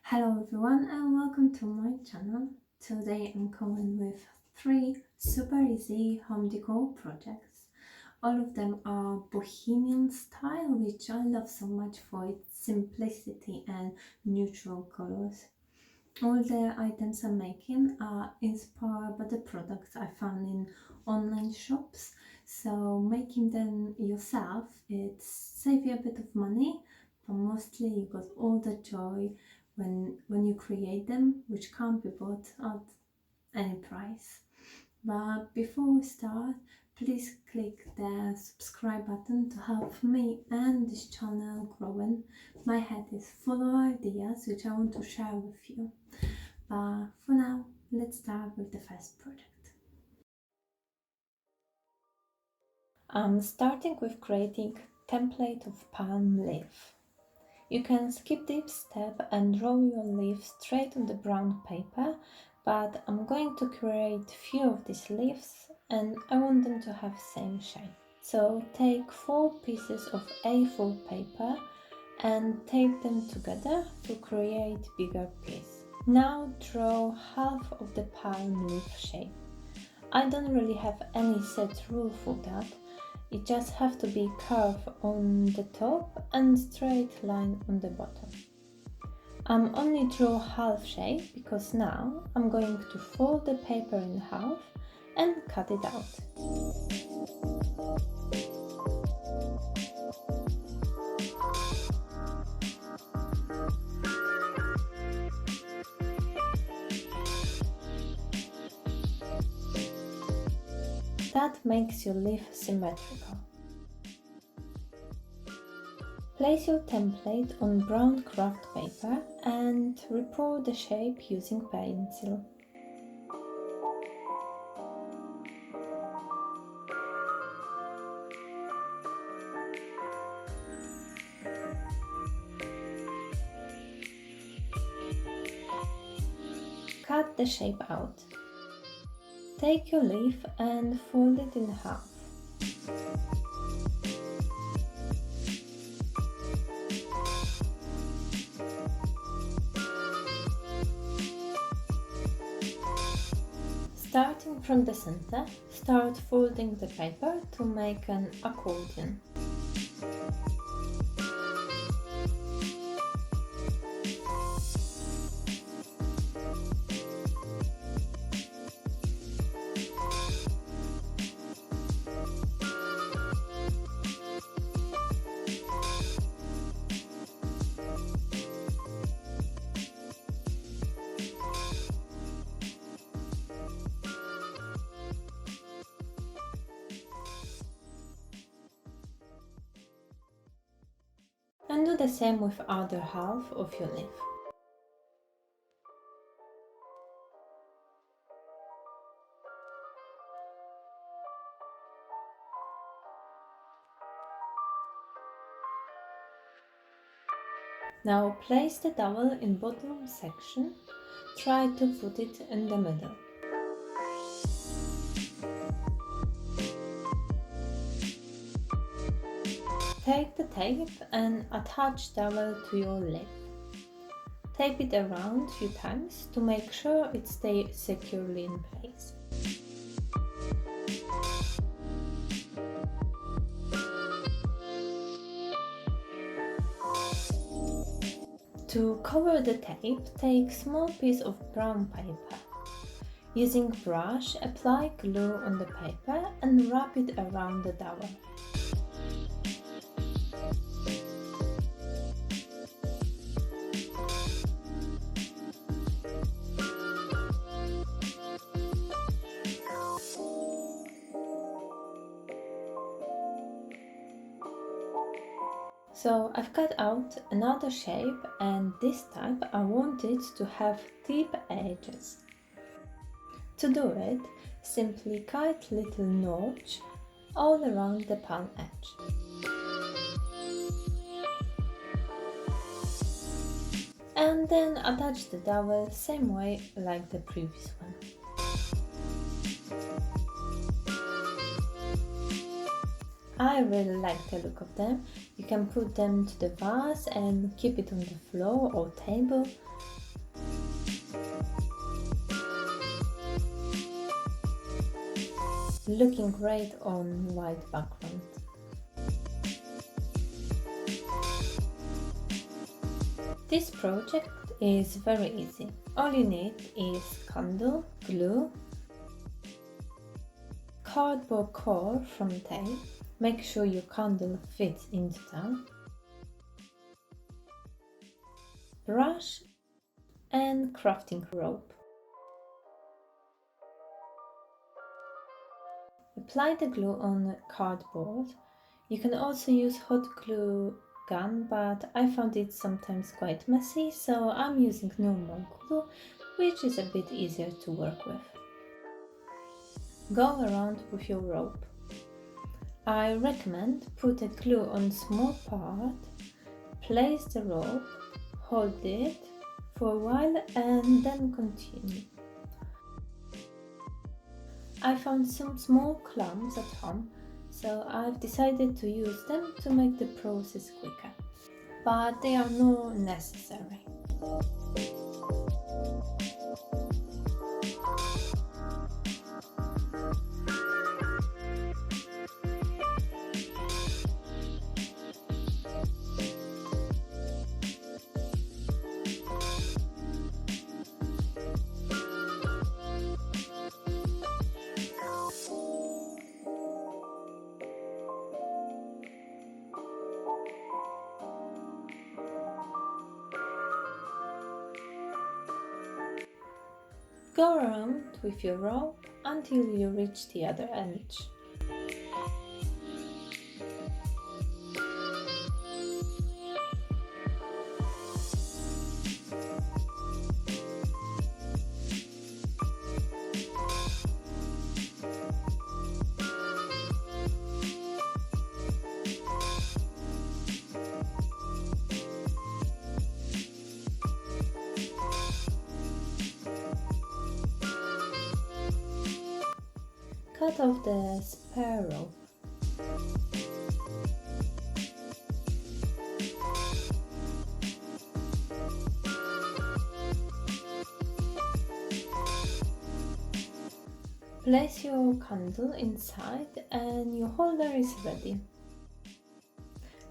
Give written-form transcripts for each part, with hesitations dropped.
Hello everyone and welcome to my channel. Today I'm coming with 3 super easy home decor projects. All of them are bohemian style, which I love so much for its simplicity and neutral colors. All the items I'm making are inspired by the products I found in online shops, so making them yourself it saves you a bit of money, but mostly you got all the joy when you create them, which can't be bought at any price. But before we start, please click the subscribe button to help me and this channel growing. My head is full of ideas which I want to share with you. But for now, let's start with the first project. I'm starting with creating template of palm leaf. You can skip this step and draw your leaf straight on the brown paper, but I'm going to create few of these leaves and I want them to have same shape. So take 4 pieces of A4 paper and tape them together to create bigger piece. Now draw half of the palm leaf shape. I don't really have any set rule for that. It just have to be curved on the top and straight line on the bottom. I'm only draw half shape because now I'm going to fold the paper in half and cut it out. That makes your leaf symmetrical. Place your template on brown craft paper and reproduce the shape using pencil. Cut the shape out. Take your leaf and fold it in half. Starting from the center, start folding the paper to make an accordion. And do the same with other half of your leaf. Now place the dowel in bottom section. Try to put it in the middle. Take the tape and attach dowel to your leaf. Tape it around a few times to make sure it stays securely in place. To cover the tape, take small piece of brown paper. Using brush, apply glue on the paper and wrap it around the dowel. So I've cut out another shape and this time I want it to have deep edges. To do it, simply cut little notch all around the palm edge. And then attach the dowel same way like the previous one. I really like the look of them. You can put them to the vase and keep it on the floor or table. looking great on white background. This project is very easy. All you need is candle, glue, cardboard core from tape. Make sure your candle fits into that, brush and crafting rope. Apply the glue on cardboard. You can also use hot glue gun, but I found it sometimes quite messy, so I'm using normal glue, which is a bit easier to work with. Go around with your rope. I recommend put a glue on small part, place the rope, hold it for a while and then continue. I found some small clumps at home, so I've decided to use them to make the process quicker, but they are not necessary. Go around with your rope until you reach the other edge. Cut off the spare rope. Place your candle inside and your holder is ready.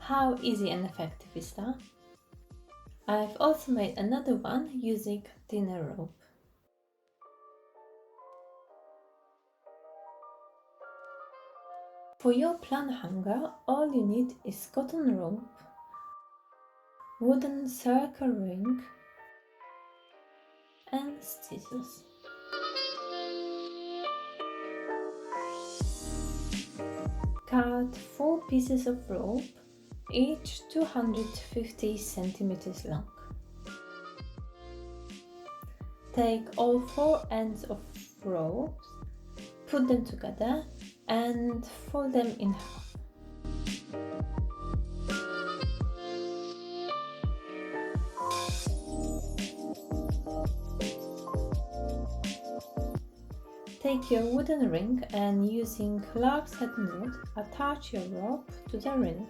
How easy and effective is that? I've also made another one using thinner rope. For your plant hanger, all you need is cotton rope, wooden circle ring and scissors. Cut 4 pieces of rope, each 250 centimeters long. Take all 4 ends of ropes, put them together and fold them in half. Take your wooden ring and using lark's head knot, attach your rope to the ring.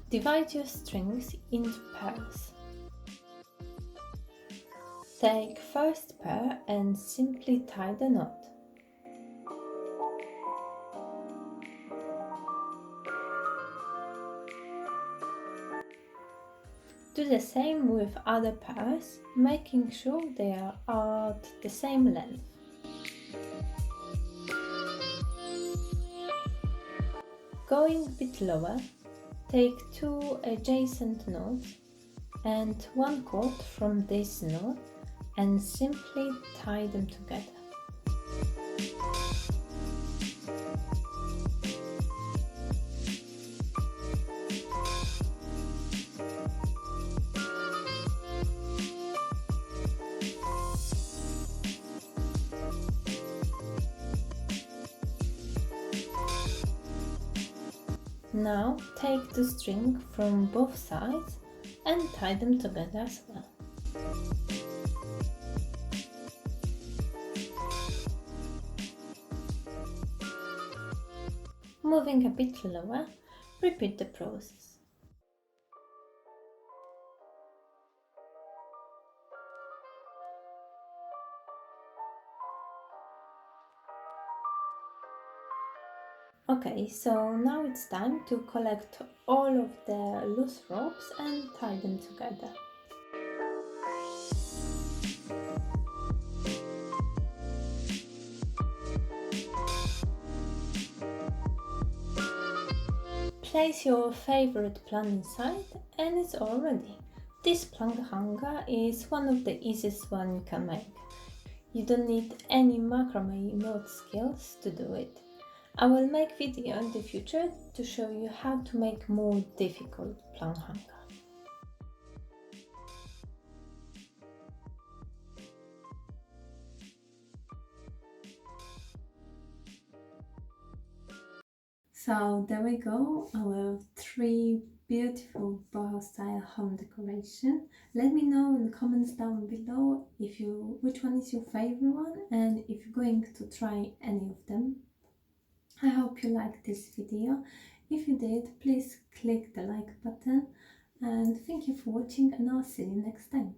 Divide your strings into pairs. Take first pair and simply tie the knot. Do the same with other pairs, making sure they are at the same length. Going a bit lower, take 2 adjacent knots and 1 cord from this knot and simply tie them together. Now take the string from both sides and tie them together as well. Moving a bit lower, repeat the process. Okay, so now it's time to collect all of the loose ropes and tie them together. Place your favorite plant inside and it's all ready. This plank hanger is one of the easiest one you can make. You don't need any macrame knot skills to do it. I will make video in the future to show you how to make more difficult plank hanger. So there we go, our 3 beautiful boho style home decoration. Let me know in the comments down below which one is your favorite one and if you're going to try any of them. I hope you liked this video. If you did, please click the like button and thank you for watching and I'll see you next time.